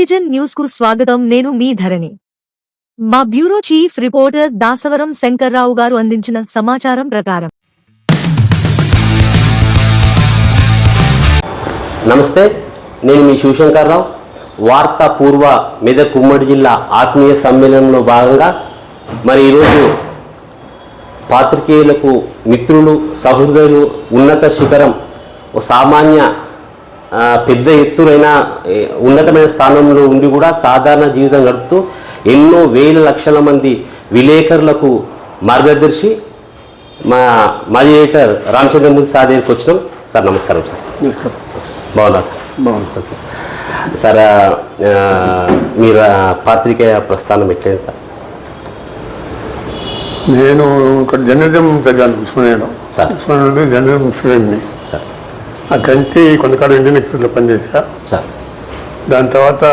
తెలుగువిజన్ news కు స్వాగతం. నేను మీ ధరణి. మా బ్యూరో చీఫ్ రిపోర్టర్ దాసవరం శంకర్రావు గారు అందించిన సమాచారం ప్రకారం. నమస్తే, నేను మీ శివశంకర్రావు. వార్తా పూర్వ మెదక్ ఉమ్మడి జిల్లా ఆత్మీయ సమ్మేళనంలో భాగంగా మరి ఈరోజు పాత్రికేయులకు మిత్రులు, సహృదయులు, ఉన్నత శిఖరం, ఓ సామాన్య పెద్ద ఎత్తులైన ఉన్నతమైన స్థానంలో ఉండి కూడా సాధారణ జీవితం గడుపుతూ ఎన్నో వేల లక్షల మంది విలేకరులకు మార్గదర్శి మాజీ ఎడిటర్ రామచంద్రమూర్తి సార్ దగ్గరికి వచ్చినాం. సార్ నమస్కారం. సార్ బాగున్నా సార్? బాగుంటుంది సార్. మీరు పాత్రికేయ ప్రస్థానం ఎట్లయింది సార్? నేను ఇక్కడ జర్నలిజం చదివాను ఉస్మానియాలో. సార్ ఉస్మానియాలో జర్నలిజం స్టూడెంట్ని. సార్ అక్కడి నుంచి కొంతకాలం ఇండియన్ ఎక్స్ప్రెస్లో పనిచేసా. సార్ దాని తర్వాత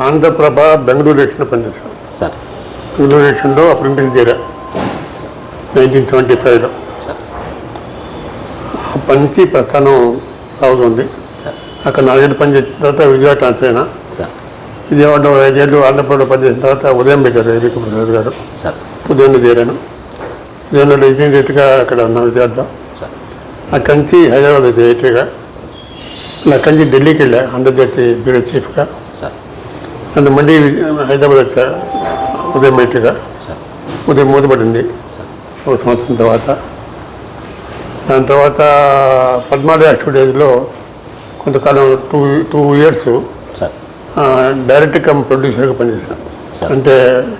ఆంధ్రప్రభ బెంగళూరు ఎడిషన్లో పనిచేశాను. సార్ బెంగళూరు ఎడిషన్లో అప్రెంటిస్ చేరా 1975లో. అప్పటి నుంచి ప్రస్థానం సాగుతుంది. అక్కడ 4 ఏళ్ళు పనిచేసిన తర్వాత విజయవాడ ట్రాన్స్ఫర్ అయినా. విజయవాడలో 5 ఏళ్ళు ఆంధ్రప్రభలో పనిచేసిన తర్వాత ఉదయం పెట్టారు ఏబిక ప్రసాద్ గారు. ఉదయంలో చేరాను. ఉదయంలో రిజిస్ట్రేషన్ రేట్గా అక్కడ ఉన్న విజయవాడలో. అక్కడి నుంచి హైదరాబాద్ వచ్చి ఎయిట్గా. అక్కడి నుంచి ఢిల్లీకి వెళ్ళా ఆంధ్రజ్యోతి బ్యూరో చీఫ్గా. అంత మళ్ళీ హైదరాబాద్ వచ్చా ఉదయం ఎయిట్గా. ఉదయం మూతపడింది 1 సంవత్సరం తర్వాత. దాని తర్వాత పద్మాలయ స్టూడియోస్లో కొంతకాలం 2 ఇయర్స్ డైరెక్ట్ కమ్ ప్రొడ్యూసర్గా పనిచేశాను. అంటే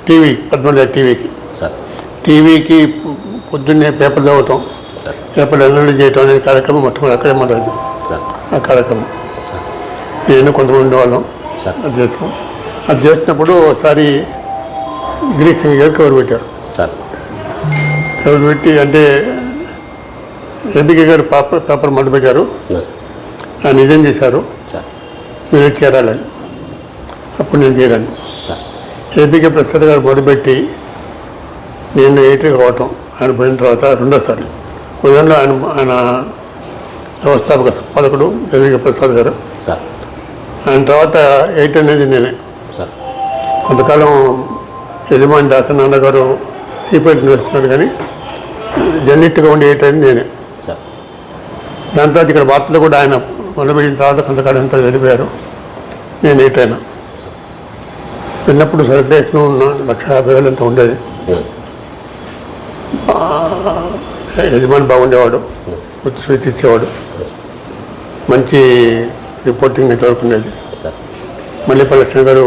టీవీ, పద్మాలయ టీవీకి పొద్దున్నే పేపర్ చదవటం, పేపర్ ఎన్నెల్లి చేయటం అనేది కార్యక్రమం మొట్టమొదటి అక్కడే మొదలైంది. ఆ కార్యక్రమం నేను కొంతమంది ఉండేవాళ్ళం. అది చేసినప్పుడు ఒకసారి గిరీష్ సింగ్ గారు కవర్ పెట్టారు. కవర్ పెట్టి అంటే ఎంపీకే గారు పేపర్ మొదలుపెట్టారు, ఆయన నిజం చేశారు, మీరు చేరాలని. అప్పుడు నేను చేరాను. ఏపీకే ప్రసాద్ గారు మొదలుపెట్టి నేను ఎయిట్గా కావటం, ఆయన పోయిన తర్వాత రెండోసారి ఉదయంలో ఆయన వ్యవస్థాపక సంపాదకుడు ఏపీకే ప్రసాద్ గారు. ఆయన తర్వాత 8 అనేది నేనే. కొంతకాలం యజమాని దాసనాన్న గారు చీఫ్ ఎడిటర్ వేసుకున్నాడు, కానీ జర్నలిస్ట్గా ఉండి 8 అనేది నేనే. దాని తర్వాత ఇక్కడ వార్తలు కూడా ఆయన మొదలుపెట్టిన తర్వాత కొంతకాలం అంతా వెళ్ళిపోయారు. నేను 8 అయినా. వెళ్ళినప్పుడు సర్క్యులేషన్ 1,50,000 అంతా ఉండేది. యజమాని బాగుండేవాడు, స్వీట్ ఇచ్చేవాడు, మంచి రిపోర్టింగ్ నెట్వర్క్ ఉండేది. మల్లిపల్లి లక్ష్మణ్ గారు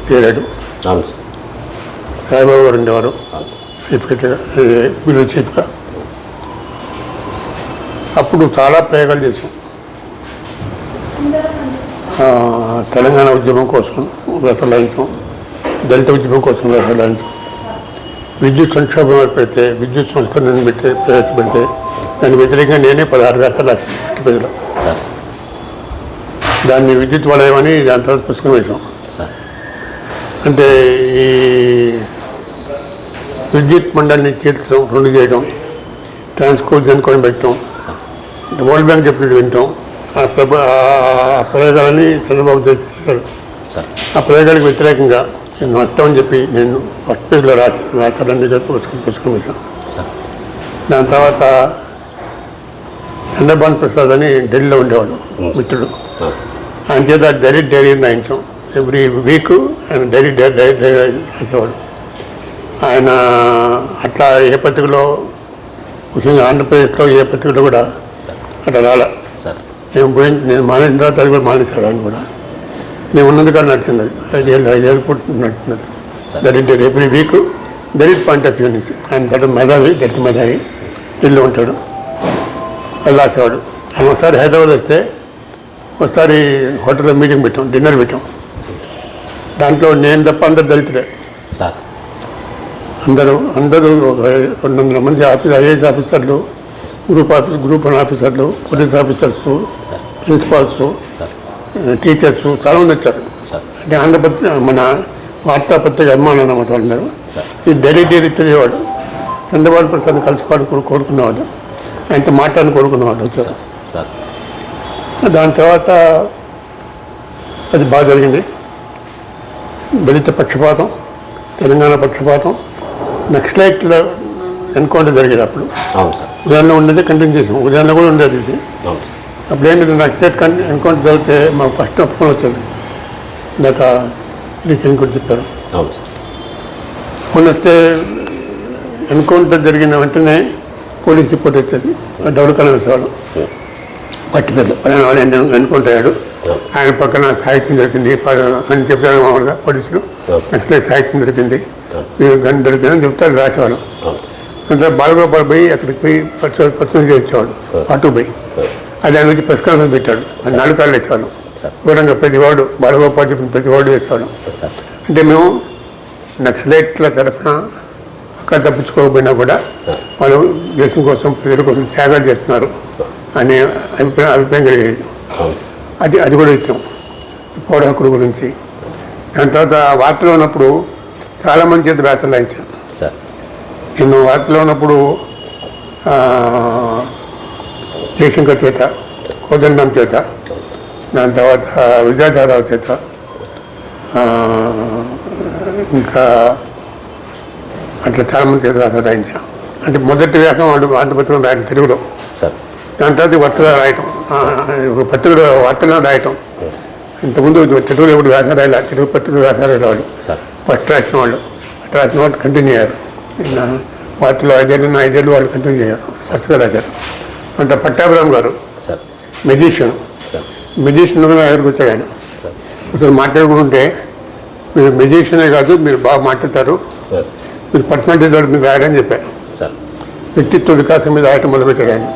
చేరాడు, సాయిబాబు గారు ఉండేవారు చీఫ్ బ్యూరో చీఫ్గా. అప్పుడు చాలా ప్రయోగాలు చేశాం. తెలంగాణ ఉద్యమం కోసం వ్యసలాయించాం, దళిత ఉద్యమం కోసం వ్యసలాయించాం, విద్యుత్ సంక్షోభం ఏర్పడితే విద్యుత్ సంస్కరణను ప్రవేశపెడితే దానికి వ్యతిరేకంగా నేనే 16 వ్యాసాలు రాసి ప్రజలు దాన్ని విద్యుత్ వలయమని దాని తర్వాత పుస్తకం వేసాం. అంటే ఈ విద్యుత్ మండలిని తీర్చడం, 2 చేయడం, ట్రాన్స్కోడ్ జనుకొని పెట్టడం, వరల్డ్ బ్యాంక్ చెప్పినట్టు వింటాం. ఆ ప్రయోగాలని చంద్రబాబు చేశారు. ఆ ప్రయోగాలకు వ్యతిరేకంగా నష్టం అని చెప్పి నేను ఫస్ట్ పేజ్లో రాశాలని చెప్పి పుస్తకం వేశాను. దాని తర్వాత చంద్రబాబు ప్రసాద్ అని ఢిల్లీలో ఉండేవాడు మిత్రుడు, ఆయన చేత డైరీ రాయించాం. ఎవ్రీ వీక్ ఆయన డైరీ రాసేవాడు. ఆయన అట్లా ఏ పత్రికలో, ముఖ్యంగా ఆంధ్రప్రదేశ్లో ఏ పత్రికలో కూడా అట్లా రాలే. నేను మానేసిన తర్వాత అది కూడా మానేశాడు. ఆయన కూడా నేను ఉన్నందుకు నడిచింది. 5 ఏళ్ళు నడుచున్నది. దళిత ఎవ్రీ వీక్ దళిత పాయింట్ ఆఫ్ వ్యూ నుంచి. ఆయన దళిత మేధావి ఢిల్లీ ఉంటాడు, అది రాసేవాడు. ఆయన ఒకసారి హైదరాబాద్ వస్తే ఒకసారి హోటల్లో మీటింగ్ పెట్టాం, డిన్నర్ పెట్టాం. దాంట్లో నేను తప్ప అందరు దళితులే. అందరూ 200 మంది ఐఏఎస్ ఆఫీసర్లు, గ్రూప్ 1 ఆఫీసర్లు, పోలీస్ ఆఫీసర్స్, ప్రిన్సిపాల్స్, టీచర్స్ చాలామంది వచ్చారు. అంటే ఆంధ్రపత్రిక మన వార్తాపత్రిక అభిమానం అన్నమాట అందరూ. ఈ ఢిల్లీ చదివేవాడు, చంద్రబాబు ప్రసాద్ కలుసుకోవాలని కోరుకునేవాడు, ఆయనతో మాట్లాడాలని కోరుకునేవాడు వచ్చారు. దాని తర్వాత అది బాగా జరిగింది. దళిత పక్షపాతం, తెలంగాణ పక్షపాతం, నక్సలైట్ల ఎన్కౌంటర్ జరిగేది అప్పుడు. అవును సార్. ఉదయాన్నే ఉండేది, కంటిన్యూ చేసాం. ఉదయాన్నే కూడా ఉండేది ఇది. అవును. అప్పుడు ఏంటంటే నక్సలైట్ ఎన్కౌంటర్ జరిగితే మాకు ఫస్ట్ ఫోన్ వచ్చేది. ఇందాక రీసెంట్ కూడా చెప్పారు. అవును సార్. ఫోన్ వస్తే ఎన్కౌంటర్ జరిగిన వెంటనే పోలీస్ రిపోర్ట్ వచ్చేది. డబ్బులు కలం వేసేవాళ్ళం. పట్టిపెద్ద పలానా వాడు ఎన్కౌంటర్ అయ్యాడు, ఆయన పక్కన సాహిత్యం దొరికింది అని చెప్తారు మామూలుగా పోలీసులు. నక్సలైట్ సాహిత్యం దొరికింది, గన్ దొరికిందని చెప్తారు, రాసేవాళ్ళం. అంతా బాలగోపాల్ పోయి అక్కడికి పోయి పచ్చని చేసేవాడు, అటు పోయి. అది ఆయన వచ్చి ప్రెస్ కాన్ఫరెన్స్ పెట్టాడు. అది 4 కాళ్ళు వేసేవాళ్ళం. వివరంగా ప్రతివాడు బాలగోపాల్ చెప్పిన ప్రతివాడు వేసేవాళ్ళం. అంటే మేము నక్సలైట్ల తరఫున అక్కడ తప్పించుకోకపోయినా కూడా వాళ్ళు దేశం కోసం, ప్రజల కోసం త్యాగాలు చేస్తున్నారు అనే అభిప్రాయం కలిగేది. అది కూడా ఇచ్చాం పౌర హక్కుల గురించి. దాని తర్వాత వార్తలో ఉన్నప్పుడు చాలామంది చేత వ్యాసాలు రాయించాను. నేను వార్తలో ఉన్నప్పుడు జయశంకర్ చేత, కోదండం చేత, దాని తర్వాత విద్యాధరరావు చేత, ఇంకా అట్లా చాలామంది చేత వ్యాసాలు రాయించాను. అంటే మొదటి వ్యాసం వాళ్ళు ఆంధ్రపత్రికలో రాయటం తెలుగులో, దాని తర్వాత వరుసగా రాయటం, ఒక పత్రికలో వార్తల్లో రాయటం. ఇంతకుముందు తెలుగులో ఎప్పుడు వ్యాసాలు రాయాలి, తెలుగు పత్రికలు వ్యాసాలు రాయాలి. ఫస్ట్ రాసిన వాళ్ళు, అట్లా రాసిన వాళ్ళు కంటిన్యూ అయ్యారు. వార్తలో 5 ఏళ్ళు వాళ్ళు కంటిన్యూ అయ్యారు, సరస్గా రాశారు. అంత పట్టాభిరామ్ గారు మెజిషియన్ దగ్గరికి వచ్చాడు. ఆయన అసలు మాట్లాడుకుంటే, మీరు మెజిషియనే కాదు, మీరు బాగా మాట్లాడతారు, మీరు పర్సనాలిటీ ద్వారా మీరు రాయడని చెప్పారు. వ్యక్తిత్వ వికాసం మీద రాయటం మొదలుపెట్టాడు ఆయన.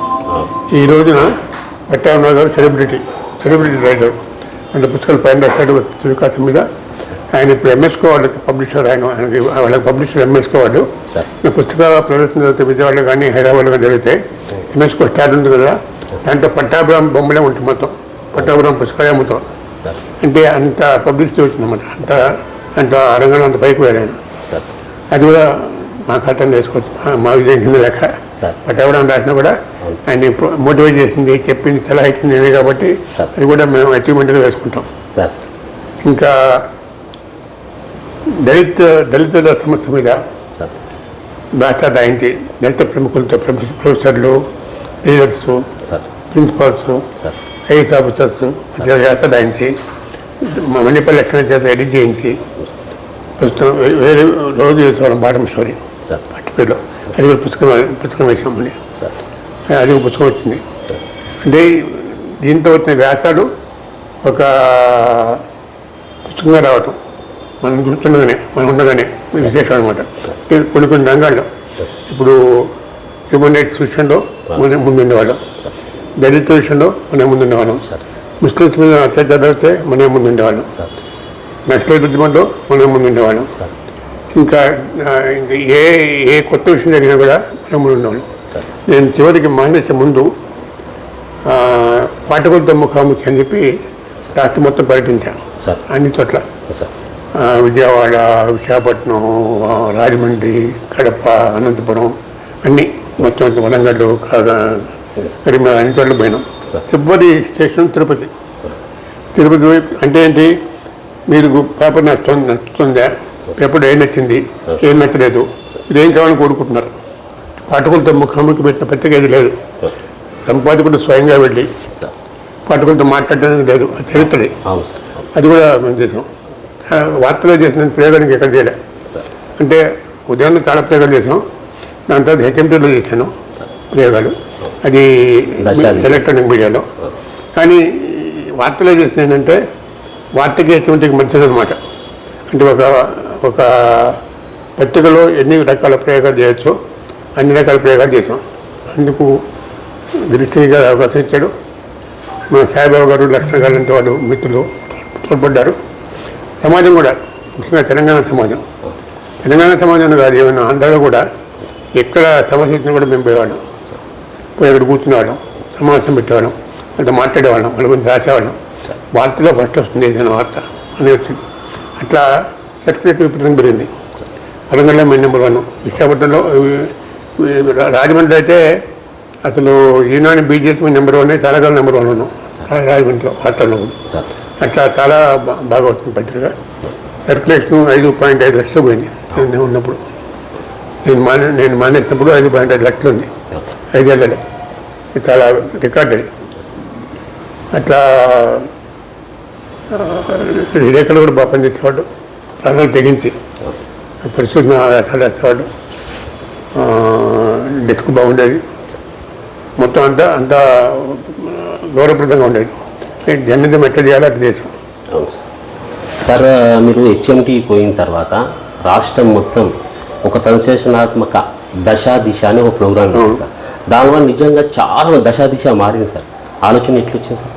ఈ రోజున పట్టాభిరామ్ గారు సెలబ్రిటీ రైటర్. అంటే పుస్తకాలు పైన రాశాడు వ్యక్తిత్వ వికాసం మీద. ఆయన ఇప్పుడు ఎంఎస్కో వాళ్ళకి పబ్లిషర్, వాళ్ళకి పబ్లిషర్ ఎంఎస్కో వాళ్ళు. పుస్తకాల ప్రదర్శన జరిగితే విజయవాడలో కానీ హైదరాబాద్లో కానీ జరిగితే ఎంఎస్కో స్టార్ట్ ఉంది కదా, దాంట్లో పట్టాభిరామ్ బొమ్మలే ఉంటుంది మొత్తం. పట్టాభిరామ్ పుస్తకాలే అమ్ముతాం. అంటే అంత పబ్లిసిటీ వచ్చిందన్నమాట. అంత ఆ రంగంలో అంత పైకి వెళ్ళాను. అది కూడా మా ఖాతాలో వేసుకోవచ్చు, మా విజయం కింద లెక్క. పట్టాభిరామ్ రాసినా కూడా ఆయన మోటివేట్ చేసింది, చెప్పింది, సలహా ఇచ్చింది నేనే కాబట్టి అది కూడా మేము అచీవ్మెంట్గా వేసుకుంటాం. ఇంకా దళితుల సమస్య మీద వ్యాసాలు రాయించి దళిత ప్రముఖులతో, ప్రొఫెసర్లు, లీడర్స్, ప్రిన్సిపాల్స్, ఐఏఎస్ ఆఫీసర్స్ వ్యాసాలు రాయించి మణిపల్లి లక్షణ చేత ఎడిట్ చేయించి ప్రస్తుతం వేరే రోజు వేసేవాళ్ళం. బాటం స్టోరీ పట్టిపేరులో అది కూడా పుస్తకం వేసామని, అది ఒక పుస్తకం వచ్చింది. అంటే దీంతో వచ్చిన వ్యాసాలు ఒక పుస్తకంగా రావటం మనం గుర్తుండగానే, మనం ఉండగానే విశేషం అనమాట. కొన్ని రంగాల్లో ఇప్పుడు హ్యూమన్ రైట్స్ విషయంలో మనం ముందుండేవాళ్ళం, దళిత విషయంలో మనం ముందుండేవాళ్ళం, ముస్లిమ్స్ మీద అత్యాచారం జరిగితే మనం ముందుండేవాళ్ళం, నక్సలైట్ ఉద్యమంలో మనం ముందుండేవాళ్ళం. ఇంకా ఏ కొత్త విషయం జరిగినా కూడా మనం ముందుండేవాళ్ళం. నేను చివరికి మానేసే ముందు పాఠకులతో ముఖాముఖి అని చెప్పి రాష్ట్రం మొత్తం పర్యటించాను, అన్ని చోట్ల. విజయవాడ, విశాఖపట్నం, రాజమండ్రి, కడప, అనంతపురం, అన్నీ మొత్తం వరంగల్, కరీంనగర్, అన్ని చోట్ల పోయినాం. చివరి స్టేషన్ తిరుపతి. అంటే ఏంటి, మీరు పేపర్ నచ్చుతుందా, పేపర్ ఏం నచ్చింది, ఏం నచ్చలేదు, మీరు ఏం కావాలని కోరుకుంటున్నారు. పాఠకులతో ముఖాముఖి పెట్టిన పత్రిక ఏది లేదు. సంపాదకుడు స్వయంగా వెళ్ళి పాఠకులతో మాట్లాడడానికి లేదు, అది చరిత్రది. అది కూడా మేము చేసాం. వార్తలో చేసిన ప్రయోగానికి ఎక్కడ చేయలే. అంటే ఉదయాన్నే చాలా ప్రయోగాలు చేసాం, దాని తర్వాత హెచ్ఎంటీలో చేశాను ప్రయోగాలు, అది ఎలక్ట్రానిక్ మీడియాలో. కానీ వార్తలో చేసిన ఏంటంటే వార్తకి హెచ్ఎంటీకి మధ్యన అనమాట. అంటే ఒక పత్రికలో ఎన్ని రకాల ప్రయోగాలు చేయొచ్చో అన్ని రకాల ప్రయోగాలు చేసాం. అందుకు గిరిశ్రీ గారు అవకాశం ఇచ్చాడు. మన సాయిబాబా గారు, లక్ష్మణ్ గారు లాంటి వాళ్ళు మిత్రులు తోడ్పడ్డారు. సమాజం కూడా, ముఖ్యంగా తెలంగాణ సమాజం కాదు, ఏమైనా ఆంధ్రాలో కూడా ఎక్కడ సమస్య వచ్చినా కూడా మేము పోయేవాళ్ళం. పోయి అక్కడ కూర్చునేవాళ్ళం, సమావేశం పెట్టేవాళ్ళం, అంత మాట్లాడేవాళ్ళం, వాళ్ళ గురించి రాసేవాళ్ళం. వార్తలో ఫస్ట్ వస్తుంది ఏదైనా వార్త అని వచ్చింది. అట్లా సర్టిఫికేట్ విపరీతం పెరిగింది. వరంగల్లో మేము నెంబర్ 1, విశాఖపట్నంలో, రాజమండ్రి అయితే అసలు ఈనాడు బీజేపీ నెంబర్ 1, తెలంగాణ నెంబర్ 1 ఉన్నాం రాజమండ్రిలో వార్తల్లో. అట్లా చాలా బాగా వచ్చింది పత్రిక. సర్క్యులేషన్ 5.5 లక్షలు పోయింది నేను ఉన్నప్పుడు. నేను మానేసినప్పుడు 5.5 లక్షలు ఉంది 5 ఏళ్ళలో. ఇది చాలా రికార్డ్ అది. అట్లా విలేకరులు కూడా బాగా పనిచేసేవాడు, ప్రాణాలు తెగించి పరిశోధన వ్యాసాలు వేసేవాడు. డెస్క్ బాగుండేది, మొత్తం అంతా గౌరవప్రదంగా ఉండేది. జర్నలిజం ఎట్లా చేయాలో అట్లా చేసాం. అవును సార్. మీరు హెచ్ఎంటీ పోయిన తర్వాత రాష్ట్రం మొత్తం ఒక సంశేషణాత్మక దశా దిశ అని ఒక ప్రోగ్రామ్ ఉంది సార్. దానివల్ల నిజంగా చాలా దశా దిశ మారింది సార్. ఆలోచన ఎట్లా వచ్చింది సార్?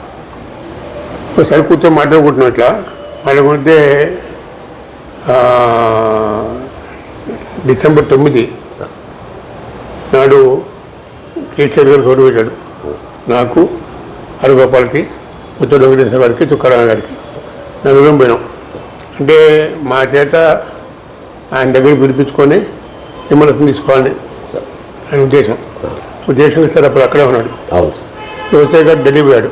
ఒకసారి కూర్చొని మాట్లాడుకుంటున్నాం. ఇట్లా మాట్లాడుకుంటే డిసెంబర్ 9 నాడు కేసీఆర్ గారు గౌరవ పెట్టాడు నాకు, హరగోపాల్కి, పుత్తూరు వెంకటేశ్వర గారికి, తుకారాం గారికి. నలుగురం పోయినాం. అంటే మా చేత ఆయన దగ్గర పిలిపించుకొని నిమ్మరసం తీసుకోవాలని ఆయన ఉద్దేశం సార్. అప్పుడు అక్కడే ఉన్నాడు. వ్యవసాయ గారు ఢిల్లీ పోయాడు.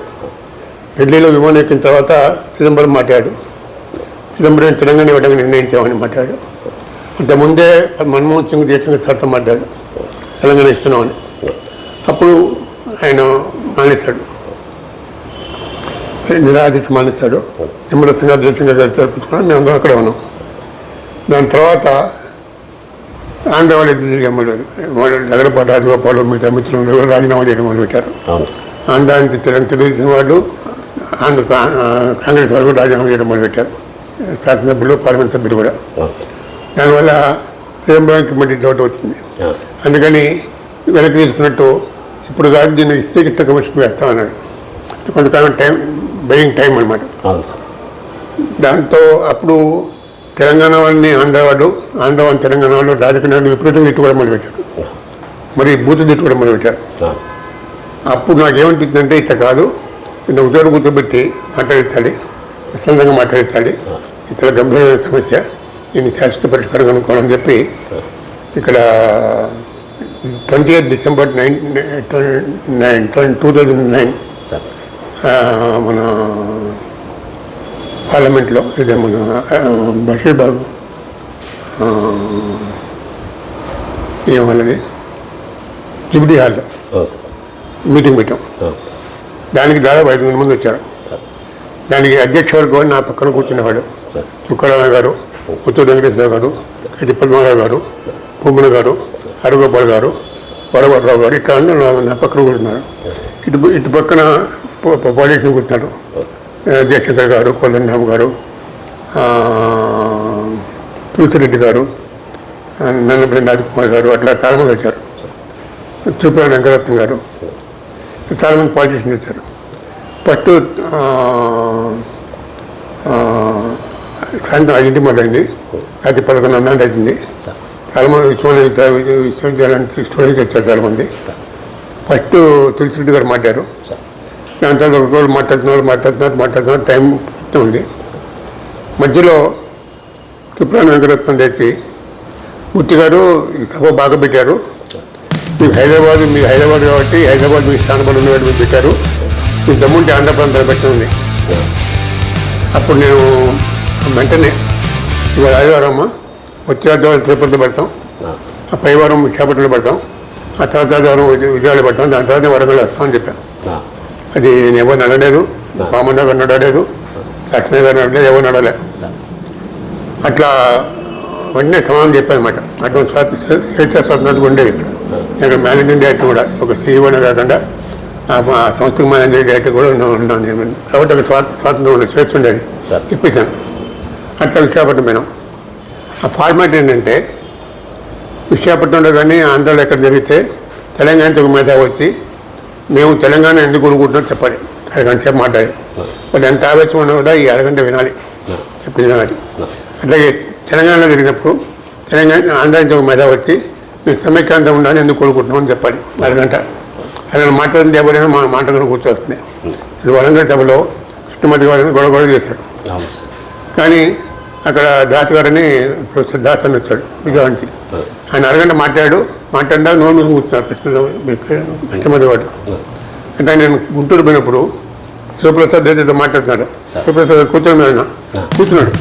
ఢిల్లీలో విమానం ఎక్కిన తర్వాత చిదంబరం మాట్లాడాడు. చిదంబరం తెలంగాణ ఇవ్వడానికి నిర్ణయించామని మాట్లాడాడు. అంతకుముందే మన్మోహన్ సింగ్ జయశంకర్ సార్తో మాట్లాడాడు తెలంగాణ ఇస్తున్నామని. అప్పుడు ఆయన మానేశాడు, నిరాధిక మానేశాడు. నిమ్మరసంగా జయశంకర్ గారు తెరపించుకున్నాం. మేము అందరం అక్కడే ఉన్నాం. దాని తర్వాత ఆంధ్ర వాళ్ళు ఎదురు తిరిగి నగరపాటి రాజగోపాల్ మిగతా మిత్రులు కూడా రాజీనామా చేయడం మొదలుపెట్టారు. ఆంధ్రానికి తెలుగుదేశం వాళ్ళు, కాంగ్రెస్ వాళ్ళు కూడా రాజీనామా చేయడం మొదలుపెట్టారు. శాసనసభ్యులు, పార్లమెంట్ సభ్యులు కూడా. దానివల్ల చిదంబరానికి మళ్ళీ డౌట్ అవుతుంది. అందుకని వెనక్కి తీసుకున్నట్టు ఇప్పుడు కాదు, దీన్ని ఇష్ట కమిషన్ వేస్తామన్నాడు. కొంతకాలం బయింగ్ టైం అనమాట. దాంతో అప్పుడు తెలంగాణ వాళ్ళని ఆంధ్ర వాళ్ళు తెలంగాణ వాళ్ళు రాజకీయ నాయకులు విపరీతంగా తిట్టుకోవడం మొదలుపెట్టారు. మరి బూతు తిట్టుకోవడం మొదలుపెట్టారు. అప్పుడు నాకేమనిపించిందంటే ఇట్లా కాదు, ఇంత ఉద్యోగం కూర్చోబెట్టి మాట్లాడించాలి, ప్రశాంతంగా మాట్లాడించాలి. ఇతర గంభీరమైన సమస్య, దీన్ని శాశ్వత పరిష్కారం కనుక్కోవాలని చెప్పి ఇక్కడ 20th December 2009 మన పార్లమెంట్లో ఇదే మన బషీర్ బాబు ఏమన్నది జుబ్లీ హాల్లో మీటింగ్ పెట్టాం. దానికి దాదాపు 500 మంది వచ్చారు. దానికి అధ్యక్ష వర్గం నా పక్కన కూర్చునేవాడు తుకారాం గారు, పుత్తూరు వెంకటేశ్వర గారు, కటి పద్మారావు గారు, పూమన గారు, హరగోపాల్ గారు, వరవరరావు గారు. ఇట్లా నా పక్కన కూర్చున్నారు. ఇటు పక్కన పొలిటీషియన్ కూర్చున్నారు. జయశంకర్ గారు, కోదండరామ్ గారు, తులసిరెడ్డి గారు, నన్నపల్లి రాజకుమార్ గారు, అట్లా చాలామంది వచ్చారు. త్రిపుర వెంకటరత్నం గారు, చాలామంది పాలిటీషియన్ వచ్చారు. ఫస్ట్ సాయంత్రం 5 మొదలైంది, రాత్రి 11:30 అయింది. చాలామంది విశ్వవిద్యాలయానికి స్టూడెంట్స్ వచ్చారు చాలామంది. ఫస్ట్ తులసిరెడ్డి గారు మాట్లాడారు. దాని తర్వాత ఒక రోజు మాట్లాడుతున్నారు. టైం పూర్తి ఉంది. మధ్యలో త్రిపుర వెంకటరత్నం తెచ్చి, మూర్తి గారు ఈ సభ బాగా పెట్టారు, మీరు హైదరాబాద్ కాబట్టి హైదరాబాద్ మీ స్థానపడి ఉన్నవాడు మీరు పెట్టారు, మీ దమ్ముంటే ఆంధ్ర ప్రాంతాలు పెట్టింది. అప్పుడు నేను వెంటనే ఇవాళ ఆదివారం వచ్చే ఆదివారం తిరుపతిలో పెడతాం, ఆ పై వారం విశాఖపట్నంలో పెడతాం, ఆ తర్వాత ఆదివారం విజయవాడలో పెడతాం, దాని తర్వాత వరంగల్ వస్తామని చెప్పాను. అది నేను ఎవరు నడలేదు, పామన్న గారు నడలేదు, లక్ష్మీ గారు నడలేదు, ఎవరు నడలేదు. అట్లా వెంటనే సమాధానం చెప్పాను అనమాట. అటువంటి స్వేచ్ఛా స్వాతంత్రాలు ఉండేవి ఇక్కడ. నేను మేనేజింగ్ డైరెక్టర్ కూడా, ఒక సీఈఓనే కాకుండా ఆ సంస్థకు మేనేజింగ్ డైరెక్టర్ కూడా ఉన్నాను నేను. కాబట్టి ఒక స్వాతంత్రం ఉండే, స్వేచ్ఛ ఉండేది, ఇప్పించాను. అట్లా విశాఖపట్నం పోయినాం. ఆ ఫార్మాట్ ఏంటంటే, విశాఖపట్నంలో కానీ ఆంధ్రాలో ఎక్కడ జరిగితే తెలంగాణకి ఒక మేధావి వచ్చి మేము తెలంగాణ ఎందుకు కొనుక్కుంటున్నాం చెప్పాలి, అరగంట సేపు మాట్లాడి. బట్ ఎంత ఆవేశం ఉన్నా కూడా ఈ అరగంట వినాలి, చెప్పింది వినాలి. అట్లాగే తెలంగాణలో జరిగినప్పుడు ఆంధ్ర నుంచి ఒక మేధావి వచ్చి మేము సమైక్యాంతం ఉండాలని ఎందుకు కోరుకుంటున్నాం అని చెప్పాలి అరగంట. అలా మాట్లాడింది ఎవరైనా మా మాటలను కూర్చోవస్తుంది. ఇది వరంగల్ సభలో కృష్ణమూర్తి గారిని గొడవ చేశారు. కానీ అక్కడ దాస్ గారని ప్రొఫెసర్ దాస్ అని వచ్చాడు విజయవాడకి. ఆయన అరగంట మాట్లాడినా నోరు మూసుకుని కూర్చున్నారు కృష్ణమూర్తి వాడు. అంటే నేను గుంటూరు పోయినప్పుడు శివప్రసాద్ ఏదైతే మాట్లాడుతున్నాడు శివప్రసాద్ కూర్చున్నాడు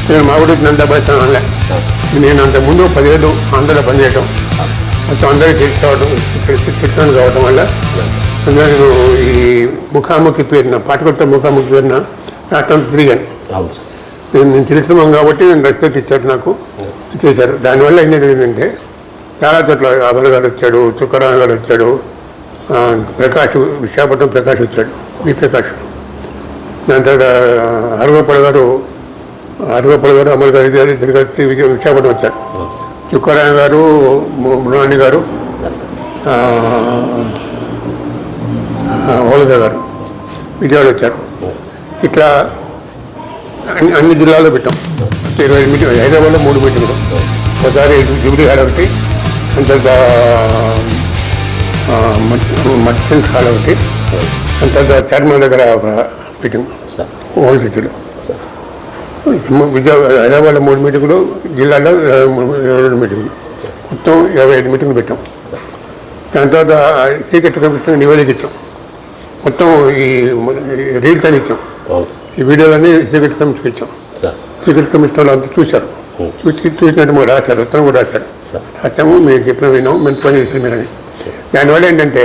నేను మా ఊరికి నందా బయట అనలే. నేను అంత ముందు 10 ఏళ్ళు ఆంధ్రలో పనిచేయటం మొత్తం అందరికీ తెలిసి కావడం చిత్రాన్ని కావటం వల్ల అందులో నేను ఈ ముఖాముఖి పేరున పాటకొట్ట ముఖాముఖి పేరున రాష్ట్రం తిరిగాను. నేను తెలిసినాం కాబట్టి నేను రెస్పెక్ట్ ఇచ్చారు, నాకు చేశారు. దానివల్ల ఏం జరిగిందంటే చాలా చోట్ల అమర్ గారు వచ్చాడు, తుకారాం గారు వచ్చాడు, ప్రకాష్ విశాఖపట్నం ప్రకాష్ వచ్చాడు, వి ప్రకాష్. దాని తర్వాత హరగోపాల్ గారు అమర్ గారు ఇద్దరు కలిసి విశాఖపట్నం వచ్చారు. తుకారాం గారు, మృణాని గారు, హోల్గా గారు విజయవాడ వచ్చారు. ఇట్లా అన్ని జిల్లాల్లో పెట్టాం. 20 మీటింగ్, హైదరాబాద్లో 3 మీటింగ్లు, ఒకసారి జూబ్లీ హాల్ ఒకటి, అంత మర్చెంట్స్ హాల్ ఒకటి, అంత చార్మినార్ దగ్గర ఒక మీటింగ్ ఓల్డ్ సిటీలో. హైదరాబాద్లో 3 మీటింగులు, జిల్లాలో 22 మీటింగులు, మొత్తం 25 మీటింగ్లు పెట్టాం. దాని తర్వాత సీక్రెట్ కమిషన్ నివేదిక ఇచ్చాం, మొత్తం ఈ రీల్స్ అని ఇచ్చాం, ఈ వీడియోలన్నీ సీక్రెట్ కమిషన్కి ఇచ్చాం. సీక్రెట్ కమిషన్ వాళ్ళు అంతా చూశారు, చూసినట్టు మాకు రాశారు, ఉత్తరం కూడా రాశాము. మీరు చెప్పిన విన్నాం, మేము పని చేసాం మీరని. దానివల్ల ఏంటంటే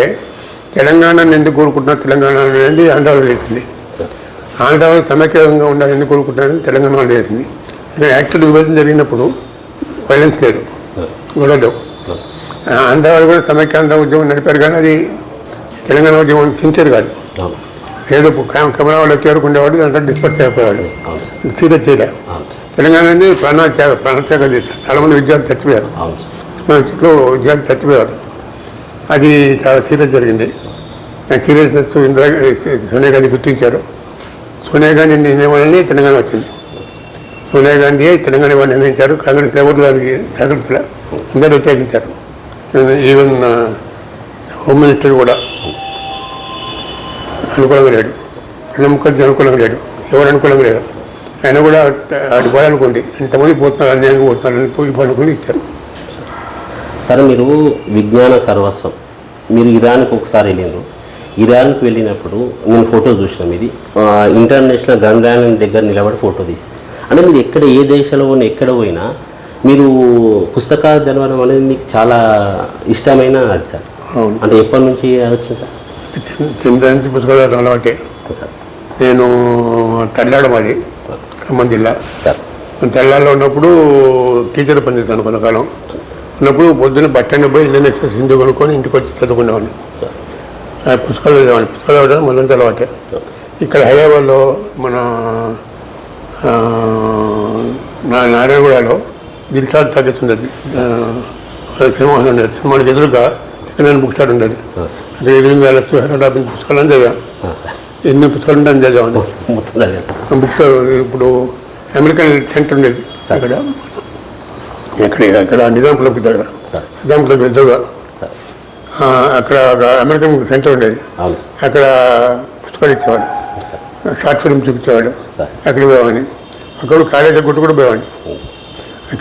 తెలంగాణను ఎందుకు కోరుకుంటున్నారు, తెలంగాణ అనేది ఆంధ్రాలో తెలిసింది. ఆంధ్రాలో సమైక్యంగా ఉండాలని ఎందుకు కోరుకుంటున్నారని తెలంగాణలో తెలిసింది. యాక్చువల్ విభజన జరిగినప్పుడు వైలెన్స్ లేదు, గొడవలు. ఆంధ్రాలో కూడా సమైక్యాంధ్ర ఉద్యమం నడిపారు, కానీ అది తెలంగాణ ఉద్యమం సిన్సియర్ కాదు. ఏదో కెమెరా వాళ్ళు చేరుకునేవాడు, దాంట్లో డిస్పర్స్ అయిపోయాడు, సీరియస్ చేయలే. తెలంగాణ అనేది ప్రాణత్యాగం చేశారు, చాలామంది విద్యార్థులు చచ్చిపోయారు, విద్యార్థులు చచ్చిపోయారు. అది చాలా సీరియస్ జరిగింది. సీరియస్నెస్ సోనియా గాంధీ గుర్తించారు. సోనియా గాంధీ నిర్ణయం తెలంగాణ వచ్చింది. సోనియా గాంధీ తెలంగాణ వాళ్ళు నిర్ణయించారు. కాంగ్రెస్ ఎవరు దానికి జాగ్రత్తగా అందరూ వ్యతిరేకించారు. ఈవెన్ హోమ్ మినిస్టర్ కూడా అనుకూలంగా లేడు, ప్రణబ్ ముఖర్జీ అనుకూలంగా లేడు, ఎవరు అనుకూలంగా లేరు. ఆయన కూడా అటు పోయాలనుకోండి, ఎంతమంది పోతున్నారు, అన్యాయంగా పోతున్నారని పోయి ఇచ్చారు. సరే, మీరు విజ్ఞాన సర్వస్వం, మీరు ఇరాన్కి ఒకసారి వెళ్ళారు. ఇరాన్కి వెళ్ళినప్పుడు నేను ఫోటో చూసినాం, ఇది ఇంటర్నేషనల్ గ్రంథాలయం దగ్గర నిలబడి ఫోటో తీసి. అంటే మీరు ఎక్కడ ఏ దేశంలో పోయినా ఎక్కడ పోయినా మీరు పుస్తకాలు చదవడం అనేది మీకు చాలా ఇష్టమైన అది సార్. అంటే ఎప్పటి నుంచి వచ్చింది సార్? చిన్న నుంచి పుస్తకాలు అలవాటే సార్. నేను తల్లాడ మాది ఖమ్మం జిల్లా సార్. తెల్లాడలో ఉన్నప్పుడు టీచర్ పనిచేస్తాను కొంతకాలం. ఉన్నప్పుడు పొద్దున్న బట్టని పోయి ఇండియన్ ఎక్స్ప్రెస్ హిందూ కొనుక్కొని ఇంటికి వచ్చి చదువుకునేవాడిని. పుస్తకాలు చదివేవాడిని. పుస్తకాలు చదవడం మొదటి అలవాటే. ఇక్కడ హైదరాబాద్లో మన నారాయణగూడలో దిల్షాద్ టాకీస్ ఉండేది, సినిమా హాల్ ఉండేది. సినిమాకి ఎదురుగా సెకండ్ బుక్ స్టాల్ ఉండేది. అక్కడ 8,000 హైదరాబాద్ పుస్తకాలను చదివాను. ఎన్ని పుస్తకాలు ఉంటే అని చదివాను. బుక్ ఇప్పుడు అమెరికన్ సెంటర్ ఉండేది అక్కడ, అక్కడ నిజాంపులకు దగ్గర, నిజాంపులకు ఎదురుగా అక్కడ ఒక అమెరికన్ సెంటర్ ఉండేది. అక్కడ పుస్తకాలు ఇచ్చేవాడు, షార్ట్ ఫిల్మ్ చూపించేవాడు. అక్కడికి పోయేవాడిని. అక్కడ కాలేజీ గుట్టు కూడా పోయేవాడిని.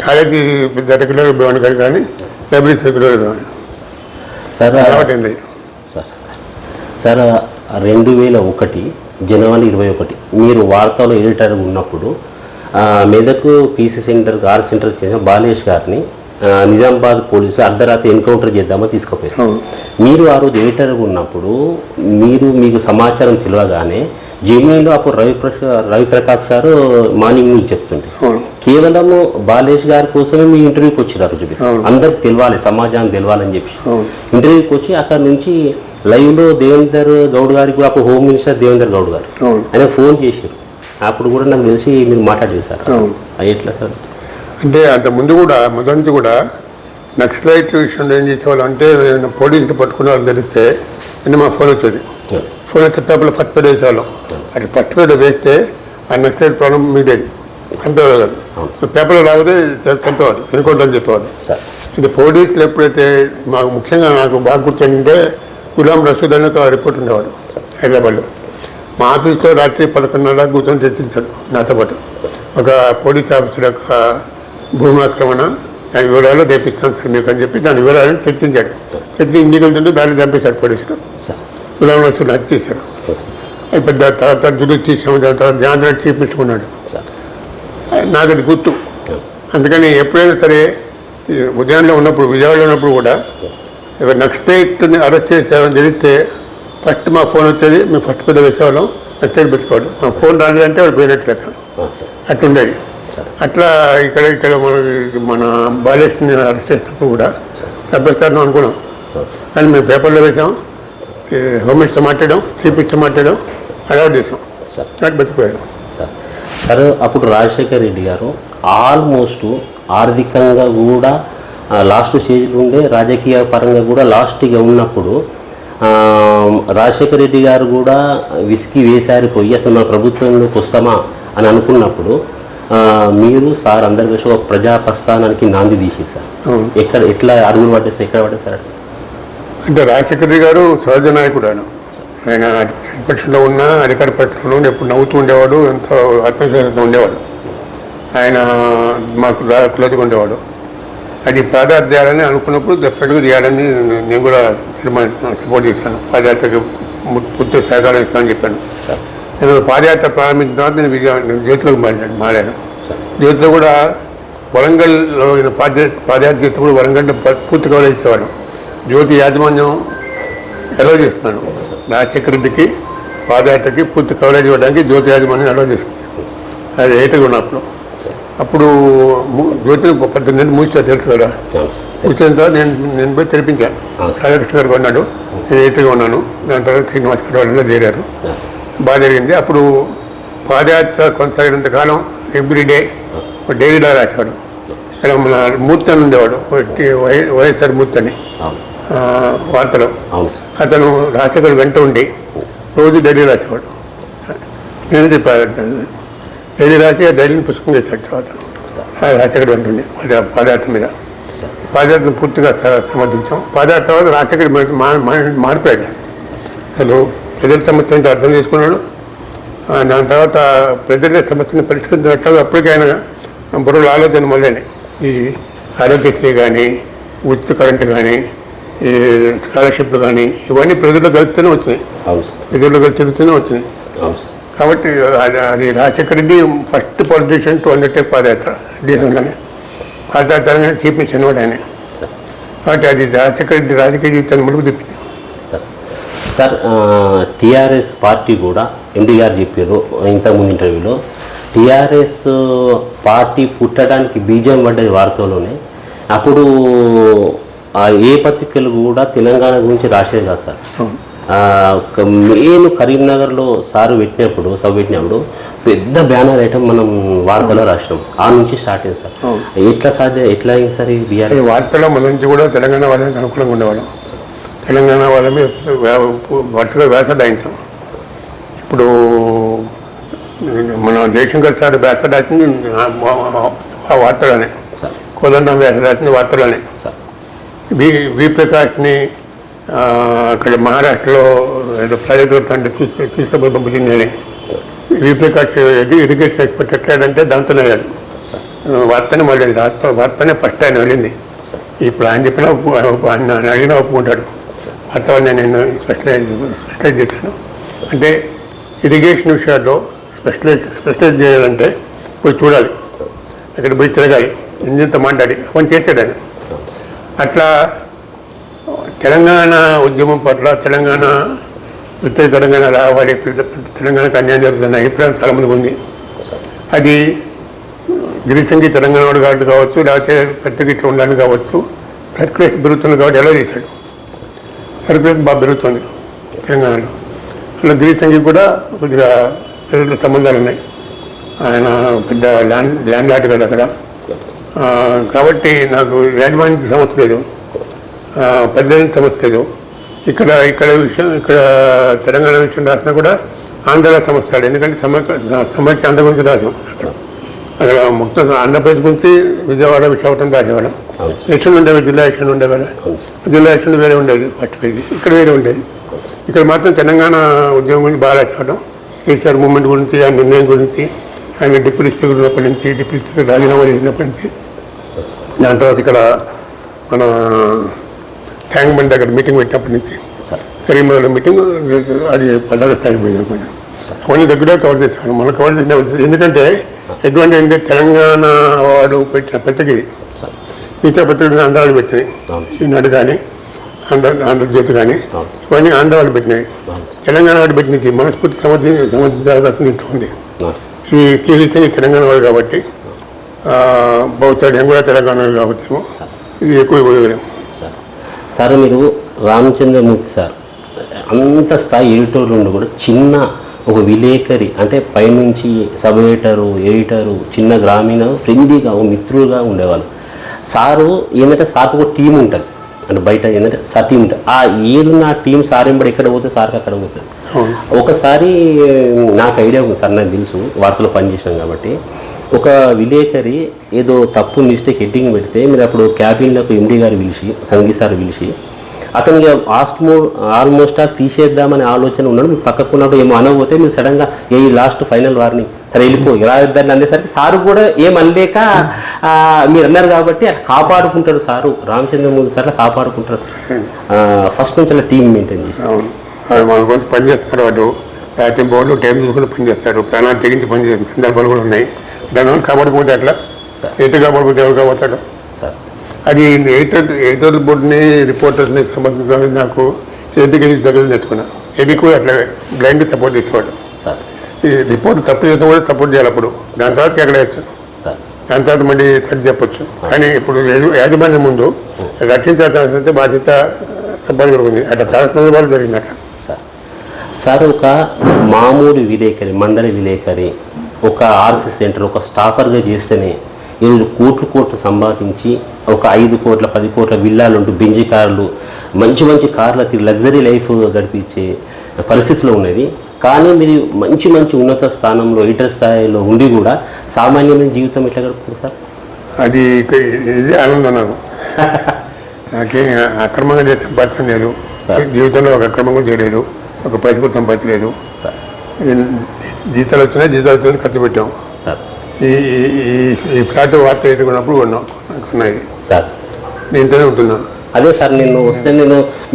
కాలేజీ పెద్ద రెగ్యులర్గా పోయేవాడిని కాదు, కానీ లైబ్రరీస్ రెగ్యులర్గా పోయేవాడిని. సార్ అలవాటైంది సార్. 2001 జనవరి 21 మీరు వార్తలో ఎడిటర్ ఉన్నప్పుడు మెదక్ పీసీ సెంటర్కి ఆర్ సెంటర్కి చేసిన బాలేష్ గారిని నిజామాబాద్ పోలీసు అర్ధరాత్రి ఎన్కౌంటర్ చేద్దామని తీసుకుపోయారు. మీరు ఆ రోజు ఎడిటర్గా ఉన్నప్పుడు మీకు సమాచారం తెలియగానే జెమినీలో అప్పుడు రవిప్రకాష్ సార్ మార్నింగ్ నుంచి చెప్తుంటే కేవలం బాలేష్ గారి కోసమే మీ ఇంటర్వ్యూకి వచ్చినారు. అందరికి తెలియాలి, సమాజానికి తెలియాలని చెప్పి ఇంటర్వ్యూకి వచ్చి అక్కడ నుంచి లైవ్లో దేవేందర్ గౌడ్ గారికి కూడా అప్పుడు హోమ్ మినిస్టర్ దేవేందర్ గౌడ్ గారు ఆయన ఫోన్ చేశారు. అప్పుడు కూడా నాకు తెలిసి మీరు మాట్లాడేది సార్. ఎట్లా సార్? అంటే అంత ముందు కూడా మొదటి కూడా నక్సలైట్ విషయంలో ఏం చేసేవాళ్ళు అంటే పోలీసులు పట్టుకున్న వాళ్ళు తెలిస్తే అంటే మా ఫోన్ వచ్చేది. ఫోన్ వచ్చే పేపర్లో ఫస్ట్ పేరు వేసేవాళ్ళం. అది ఫస్ట్ పేరు వేస్తే ఆ నక్సలైట్ ప్రాబ్లం మీడేది, చంపేవాళ్ళు కాదు. పేపర్లో రాకపోతే చంపేవాడు, ఎన్నుకుంటా అని చెప్పేవాడు. ఇది పోలీసులు ఎప్పుడైతే మాకు ముఖ్యంగా నాకు బాగా గుర్తుంటే గులాం రసూద్ అని ఒక రిపోర్ట్ ఉండేవాడు హైదరాబాద్లో. మా ఆఫీస్లో రాత్రి 11:30 కూర్చొని చర్చించాడు నాతో పాటు. ఒక పోలీస్ ఆఫీసర్ యొక్క భూమి ఆక్రమణ దాని వివరాలు రేపిస్తాను సార్ మీకు అని చెప్పి దాని వివరాలను చర్చించాడు. చర్చించి ఇంటికి వెళ్తుంటే దాన్ని చంపేశారు పోలీసులు. గులాం రసూద్ హత్య చేశారు. పెద్ద తర్వాత దుడ్డు తీసాము, దాని తర్వాత ధ్యానం చేయించుకున్నాడు. సార్ నాకు అది గుర్తు. అందుకని ఎప్పుడైనా సరే ఈ ఉదయంలో ఉన్నప్పుడు, విజయవాడలో ఉన్నప్పుడు కూడా ఇక్కడ నక్సలైట్ని అరెస్ట్ చేసేవాళ్ళని తెలిస్తే ఫస్ట్ మా ఫోన్ వచ్చేది, మేము ఫస్ట్ పెద్ద వేసేవాళ్ళం, నక్సలైట్ పెట్టుకోవడం. మా ఫోన్ రాలేదంటే వాడు పోయినట్టు లెక్క. అట్లుండేది. అట్లా ఇక్కడ మన బాలకృష్ణని అరెస్ట్ చేసినప్పుడు కూడా తప్పిస్తాను అనుకున్నాం. కానీ మేము పేపర్లో వేసాం, హోమ్ మినిస్టర్ మాట్లాడాం, చీఫ్ మినిస్టర్ మాట్లాడాం, అలవాటు చేసాం. నాకు బతికిపోయాడు. సార్ అప్పుడు రాజశేఖర రెడ్డి గారు ఆల్మోస్ట్ ఆర్థికంగా కూడా లాస్ట్ స్టేజ్లో ఉండే, రాజకీయ పరంగా కూడా లాస్ట్గా ఉన్నప్పుడు రాజశేఖర రెడ్డి గారు కూడా విసికి వేసారిపోయి అసలు మన ప్రభుత్వంలోకి వస్తామా అని అనుకున్నప్పుడు మీరు సార్ అందరి కలిసి ఒక ప్రజా ప్రస్థానానికి నాంది తీసేశారు. ఎట్లా అడుగులు పట్టేస్తారు, ఎక్కడ పట్టేశారు? అంటే రాజశేఖర రెడ్డి గారు సహజ నాయకుడు. ఆయన ప్రతిపక్షంలో ఉన్న, అధికార పక్షంలో ఉండి ఎప్పుడు నవ్వుతూ ఉండేవాడు, ఎంతో ఆత్మవిశ్వాసంతో ఉండేవాడు. ఆయన మాకు క్లోజ్గా ఉండేవాడు. అది పాదయాత్ర చేయాలని అనుకున్నప్పుడు డెఫినెట్గా చేయాలని నేను కూడా సపోర్ట్ చేశాను. పాదయాత్రకి పూర్తి సహకారం ఇస్తానని చెప్పాను. నేను పాదయాత్ర ప్రారంభించిన తర్వాత నేను జ్యోతిలోకి మారాను. జ్యోతిలో కూడా వరంగల్లో పాదయాత్ర చేసినప్పుడు వరంగల్ పూర్తి కవరేజ్ ఇచ్చేవాడు. జ్యోతి యాజమాన్యం ఎలవ్ చేస్తున్నాను. రాజశేఖర రెడ్డికి పాదయాత్రకి పూర్తి కవరేజ్ ఇవ్వడానికి జ్యోతి యాజమాన్యం ఎలవ్ చేస్తుంది. అది ఏటగా ఉన్నప్పుడు. అప్పుడు జ్యోతిని 18 నెలలు మూసినా తెలుసు కదా. మూసిన తర్వాత నేను పోయి తెరిపించాను. రాధాకృష్ణ గారు కొన్నాడు, నేను ఏటగా ఉన్నాను. దాని తర్వాత శ్రీనివాస్ గారు వాళ్ళందరూ చేరారు. బాగా జరిగింది. అప్పుడు పాదయాత్ర కొనసాగినంత కాలం ఎవ్రీడే డైరీలో రాశాడు. ఇక్కడ మన మూర్తి అని ఉండేవాడు, వైఎస్ఆర్ మూర్తి అని వార్తలో. అతను రాజశేఖర్ వెంట ఉండి రోజు డైరీ రాసేవాడు. నేను చెప్పాను, డైరీ రాసి ఆ డైరీని పుస్తకం చేశాడు. తర్వాత రాజశేఖర్ వెంట ఉండి పాదయాత్ర మీద పాదయాత్రను పూర్తిగా సమర్థించాం. పాదయాత్ర తర్వాత రాజశేఖర్ మారిపోయాడు. అసలు ప్రజల సమస్య అంటే అర్థం చేసుకున్నాడు. దాని తర్వాత ప్రజల సమస్యను పరిష్కరించినట్టు అప్పటికీ ఆయన బుర్రలు ఆలోచన మొదలైనవి. ఈ ఆరోగ్యశ్రీ కానీ, ఉచిత కరెంటు కానీ, ఈ స్కాలర్షిప్లు కానీ, ఇవన్నీ ప్రజల్లో కలిస్తూనే వచ్చినాయి. ప్రజల్లో కలిసి తిరుగుతూనే వచ్చినాయి. కాబట్టి అది Rajasekhara Reddy first politician to undertake padayatra దేశంలోనే. పాదయాత్ర చీఫ్ మినిస్టర్ కూడా ఆయన. కాబట్టి అది రాజశేఖర రెడ్డి రాజకీయ జీవితాన్ని ముడుపు తిప్పింది. సార్ టీఆర్ఎస్ పార్టీ కూడా ఎండి గారు చెప్పారు ఇంతకుముందు ఇంటర్వ్యూలో, టీఆర్ఎస్ పార్టీ పుట్టడానికి బీజం పడ్డది వార్తలోనే. అప్పుడు ఏ పత్రికలు కూడా తెలంగాణ గురించి రాసేది కాదు సార్. మెయిన్ కరీంనగర్లో సారు పెట్టినప్పుడు పెద్ద బ్యానర్ ఐటమ్ మనం వార్తలో రాసినాం. ఆ నుంచి స్టార్ట్ అయింది సార్. ఎట్లా అయింది సార్ ఈ బీఆర్ఎస్ వార్తలో మన నుంచి కూడా తెలంగాణ వాళ్ళకి అనుకూలంగా ఉండేవాళ్ళం. తెలంగాణ వాళ్ళని వరుసగా వేసడాయించాం. ఇప్పుడు మన జయశంకర్ సార్ వేసడాచింది ఆ వార్తలోనే, కోదండం వేసడాచింది వార్తలోనే. వి ప్రకాష్ని అక్కడ మహారాష్ట్రలో ఏదో ప్రాజెక్టు తండ్రి చూసినప్పుడు పంపించింది. వి ప్రకాష్ ఇరిగేషన్ ఎక్స్పర్ట్ ఎట్లాడంటే దాంతోనే అయ్యాడు. వార్తనే మళ్ళీ వార్తనే ఫస్ట్ ఆయన వెళ్ళింది. ఇప్పుడు ఆయన చెప్పినా ఆయన అడిగినా ఒప్పుకుంటాడు. వాతావరణ నేను స్పెషలైజ్ చేశాను. అంటే ఇరిగేషన్ విషయాల్లో స్పెషలైజ్ చేయాలంటే పోయి చూడాలి, అక్కడ పోయి తిరగాలి, ఇంజిన్తో మాట్లాడి ఫోన్ చేశాడు ఆయన. అట్లా తెలంగాణ ఉద్యమం పట్ల, తెలంగాణ ఉత్తర తెలంగాణ రావాలి, తెలంగాణకు అన్యాయం జరుగుతున్న అభిప్రాయం చాలామందికి ఉంది. అది గిరిసంగి తెలంగాణ వాడు కాబట్టి కావచ్చు, లేకపోతే పత్రిక ఇట్లా ఉండాలని కావచ్చు, సర్క్యులేషన్ పెరుగుతుంది కాబట్టి ఎలా చేశాడు. సర్క్యులేషన్ బాగా పెరుగుతుంది తెలంగాణలో. అలా గిరిసంగి కూడా కొద్దిగా ప్రజల సంబంధాలు ఉన్నాయి. ఆయన పెద్ద ల్యాండ్ లాట్ కదా అక్కడ. కాబట్టి నాకు యాజమాన్యానికి సమస్య లేదు, పెద్దలకి సమస్య లేదు. ఇక్కడ తెలంగాణ విషయం రాసినా కూడా ఆంధ్ర సమస్య లేదు. ఎందుకంటే సమైక్య ఆంధ్ర గురించి రాసాం. అక్కడ మొత్తం ఆంధ్రప్రదేశ్ గురించి విజయవాడ, విశాఖపట్నం రాసేవాళ్ళం. ఎలక్షన్ ఉండేవి, జిల్లా ఎలక్షన్ ఉండేవాళ్ళ. జిల్లా ఎలక్షన్ వేరే ఉండేది ఫస్ట్ పేజీ, ఇక్కడ వేరే ఉండేది. ఇక్కడ మాత్రం తెలంగాణ ఉద్యమం గురించి బాగా రాసేవాళ్ళం. కేసీఆర్ మూమెంట్ గురించి, ఆ నిర్ణయం గురించి, ఆయన డిప్యూటీ స్పీకర్ ఉన్నప్పటి నుంచి, డిప్యూటీ స్పీకర్ రాజీనామా చేసినప్పటి నుంచి. దాని తర్వాత ఇక్కడ మన ట్యాంక్ బండ్ దగ్గర మీటింగ్ పెట్టినప్పటి నుంచి, కరీంనగర్లో మీటింగ్ అది 16 స్థాయికి పోయింది అనుకోండి. అవన్నీ దగ్గర కవర్ చేశాను. మనం కవర్ చేసిన ఎందుకంటే ఎటువంటి అంటే తెలంగాణ వాడు పెట్టిన పత్రిక ఇది. మిగతా పత్రికలు ఆంధ్ర వాళ్ళు పెట్టినాయి, ఈనాడు కానీ ఆంధ్రజ్యోతి కానీ ఇవన్నీ ఆంధ్ర వాళ్ళు పెట్టినాయి. తెలంగాణ వాడు పెట్టినది మనస్ఫూర్తి సమర్థిస్తుంది. ఇది తీరితే తెలంగాణ వాడు కాబట్టి బహుశా నేను కూడా తెలంగాణ వాడు కాబట్టి ఇది ఎక్కువ ఉపయోగం. సార్ మీరు రామచంద్రమూర్తి సార్ అంత స్థాయి ఎడిటోర్లు ఉండి కూడా చిన్న ఒక విలేకరి అంటే పైనుంచి సబ్ ఎడిటరు చిన్న గ్రామీణ ఫ్రెండ్లీగా ఒక మిత్రులుగా ఉండేవాళ్ళు. సారు ఏంటంటే సార్కి ఒక టీం ఉంటుంది, అంటే బయట ఏంటంటే సార్ టీం ఉంటుంది. ఆ ఏదున్న టీం సార్ ఎంబడి ఎక్కడ పోతే సార్కి అక్కడ పోతుంది. ఒకసారి నాకు ఐడియా ఉంది సార్, నాకు తెలుసు వార్తలో పనిచేసినాం కాబట్టి. ఒక విలేకరి ఏదో తప్పు మిస్టేక్ హెడ్డింగ్ పెడితే మీరు అప్పుడు క్యాబిన్లకు ఎండి గారు పిలిచి సంగీ సార్ పిలిచి అతనికి ఆల్మోస్ట్ తీసేద్దామనే ఆలోచన ఉన్నాడు. మీరు పక్కకు ఉన్నప్పుడు ఏమో అనబోతే మీరు సడన్గా ఏ లాస్ట్ ఫైనల్ వార్నింగ్ సరే వెళ్ళిపో ఎలా ఇద్దాన్ని అనేసరికి సారు కూడా ఏం అనలేక మీరు అన్నారు కాబట్టి అట్లా కాపాడుకుంటాడు సారు. రామచంద్రమూర్తి సార్ కాపాడుకుంటాడు. ఫస్ట్ నుంచి అలా టీం మెయింటైన్ చేస్తారు. మన కోసం పనిచేస్తారు. వాడు బ్యాటింగ్ బౌలర్ టైం చూసుకుని పనిచేస్తారు. ప్రాణాలు తెగించి పనిచేసిన సందర్భాలు కూడా ఉన్నాయి. దాని కాపాడుకుంటే అట్లా ఎటు కాపాడుకుంటే ఎవరు కాపాడతాడు సార్. అది ఎడిటర్ బోర్డుని రిపోర్టర్స్ని సంబంధించిన నాకు ఏపీకి దగ్గర తెచ్చుకున్నా. ఏపీ కూడా అట్లా బ్లైండ్ సపోర్ట్ చేసేవాడు. ఈ రిపోర్ట్ తప్పు చేసిన కూడా సపోర్ట్ చేయాలి. అప్పుడు దాని తర్వాత ఎక్కడ వేయచ్చు, దాని తర్వాత మళ్ళీ తగ్గి చెప్పచ్చు. కానీ ఇప్పుడు యాజమాన్యం ముందు రక్షించాల్సిన బాధ్యత సంపాదన కూడా ఉంది. అట్లా చాలా సందర్భాలు జరిగింది అట్లా. సార్ ఒక మామూలు విలేకరి, మండలి విలేకరి, ఒక ఆర్ఎస్ఎస్ సెంటర్ ఒక స్టాఫర్గా చేస్తేనే ఈరోజు కోట్లు సంపాదించి ఒక 5 కోట్ల 10 కోట్ల విల్లాలు ఉంటూ బెంజి కార్లు మంచి మంచి కార్లు తిరిగి లగ్జరీ లైఫ్ గడిపించే పరిస్థితిలో ఉన్నది. కానీ మీరు మంచి ఉన్నత స్థానంలో ఎడిటర్ స్థాయిలో ఉండి కూడా సామాన్యమైన జీవితం ఎట్లా గడుపుతారు సార్? అది ఇది ఆనందం నాకు. నాకేం అక్రమంగా చేసి సంపాదించడం లేదు. జీవితంలో ఒక అక్రమం కూడా చేయలేదు, ఒక పైస కూడా సంపాదించలేదు. జీతాలు వచ్చినాయి ఖర్చు పెట్టాం. ఈ ఫ్లాట్ వార్త ఎట్టుకున్నప్పుడు కొన్నాయి సార్. దీంట్లోనే ఉంటున్నా. అదే సార్ నేను వస్తే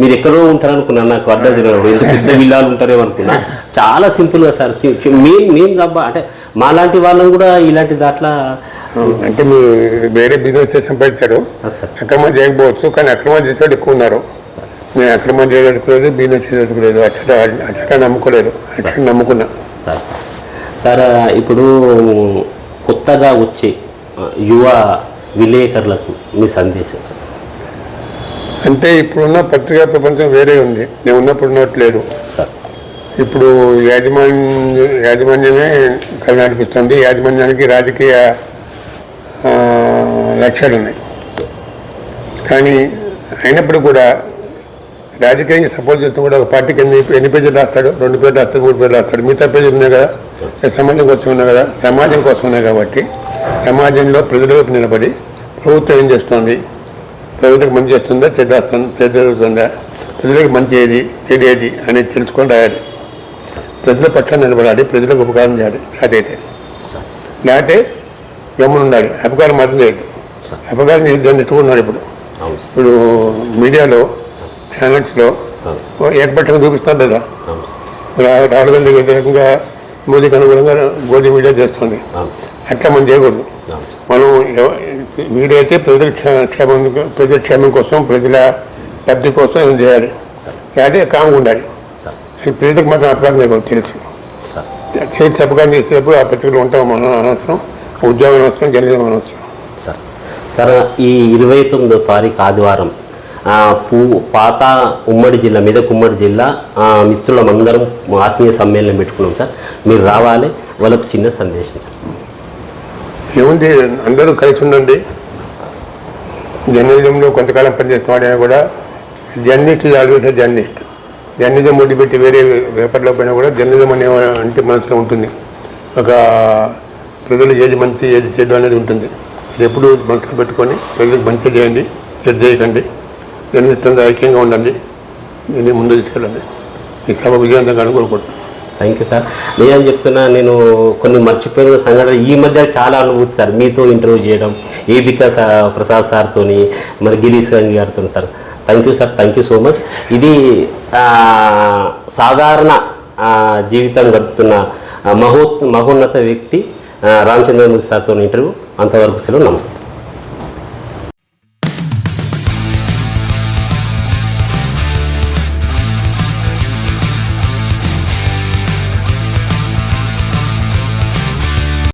మీరు ఎక్కడో ఉంటారనుకున్నాను. నాకు అర్థం తెలియదు ఎంత పెద్ద విల్లాలు ఉంటారేమో అనుకున్నా. చాలా సింపుల్గా సార్. మేము తప్ప అంటే మాలాంటి వాళ్ళం కూడా ఇలాంటి దాంట్లో అంటే మీరు వేరే బిజినెస్ చేసి సంపాదించారు. అక్రమం చేయకపోవచ్చు, కానీ అక్రమం చేసేవాళ్ళు ఎక్కువ ఉన్నారు. నేను అక్రమం చేయదలుచుకోలేదు, బిజినెస్ చేయదలుచుకోలేదు, అక్షరా నమ్ముకోలేదు, అక్షరం నమ్ముకున్నా సార్. సార్ ఇప్పుడు కొత్తగా వచ్చే యువ విలేకరులకు మీ సందేశం? అంటే ఇప్పుడున్న పత్రికా ప్రపంచం వేరే ఉంది, నేను ఉన్నప్పుడు ఉన్నట్లేదు సార్. ఇప్పుడు యాజమాన్యమే కళ నడిపిస్తుంది. యాజమాన్యానికి రాజకీయ లక్ష్యాలు ఉన్నాయి. కానీ అయినప్పుడు కూడా రాజకీయంగా సపోర్ట్ చేస్తూ కూడా ఒక పార్టీకి ఎన్ని పేజీలు రాస్తాడు, 2 పేజీలు రాస్తాడు, 3 పేజీలు రాస్తాడు. మిగతా పేజీలు ఉన్నాయి కదా, సమాజం కోసం ఉన్నాయి కదా, సమాజం కోసం ఉన్నాయి కాబట్టి సమాజంలో ప్రజల వైపు నిలబడి ప్రభుత్వం ఏం చేస్తుంది, ప్రజలకు మంచి చేస్తుందా, చెడ్డ జరుగుతుందా, ప్రజలకు మంచి ఏది చెడు ఏది అనేది తెలుసుకొని రాయాలి. ప్రజల పక్షాన్ని నిలబడాలి, ప్రజలకు ఉపకారం చేయాలి. లేకపోతే గమ్మున ఉండాలి, అపకారం మాత్రం చేయదు. అపకారం దాన్ని ఎత్తుకున్నాడు. ఇప్పుడు మీడియాలో ఛానల్స్లో ఏకపక్షంగా చూపిస్తుంది కదా, రాహుల్ గాంధీ వ్యతిరేకంగా మోదీకి అనుగుణంగా మోదీ మీడియా చేస్తుంది. అట్లా మనం చేయకూడదు. మనం మీడియా అయితే ప్రజల క్షేమం కోసం, ప్రజల లబ్ధి కోసం ఏం చేయాలి, అదే కామ్గా ఉండాలి. ప్రజలకు మాత్రం అపకారం చేయకూడదు. తెలిసి అపకారం చేసేటప్పుడు ఆ పత్రికలు ఉంటాం మనం అనవసరం, ఉద్యోగం అనవసరం, జర్నలిజం అనవసరం. సార్ ఈ 29వ తారీఖు ఆదివారం పాత ఉమ్మడి జిల్లా మెదక్ ఉమ్మడి జిల్లా మిత్రులమందరం ఆత్మీయ సమ్మేళనం పెట్టుకున్నాం సార్. మీరు రావాలి, వాళ్ళకు చిన్న సందేశం సార్. ఏముంది, అందరూ కలిసి ఉండండి. జర్నలిజంలో కొంతకాలం పనిచేస్తున్న కూడా జర్నలిస్ట్ ఆల్వేస్ జర్నలిస్ట్. జర్నలిజం వదిలిపెట్టి వేరే పేపర్లో పోయినా కూడా జర్నలిజం అనే అంటే మనసులో ఉంటుంది. ఒక ప్రజలు ఏది మంచి ఏది చెడు అనేది ఉంటుంది. అది ఎప్పుడు మనసులో పెట్టుకొని ప్రజలకు మంచి చేయండి, చెడు చేయకండి, జర్నలిస్టులతో ఐక్యంగా ఉండండి, దీన్ని ముందు తీసుకెళ్ళండి. ఈ సభ విజయవంతంగా కోరుకుంటున్నాను. Thank you sir. నేనేం చెప్తున్నా, నేను కొన్ని మర్చిపోయిన సంఘటన ఈ మధ్య చాలా అనుభూతి సార్. మీతో ఇంటర్వ్యూ చేయడం, ఏబికా ప్రసాద్ సార్తో, మరి గిరీష్ గారితో sir. Thank you sir, thank you so much. ఇది సాధారణ జీవితం గడుపుతున్న మహోన్నత వ్యక్తి రామచంద్రమూర్తి సార్తో ఇంటర్వ్యూ. అంతవరకు సెలవు. నమస్తే.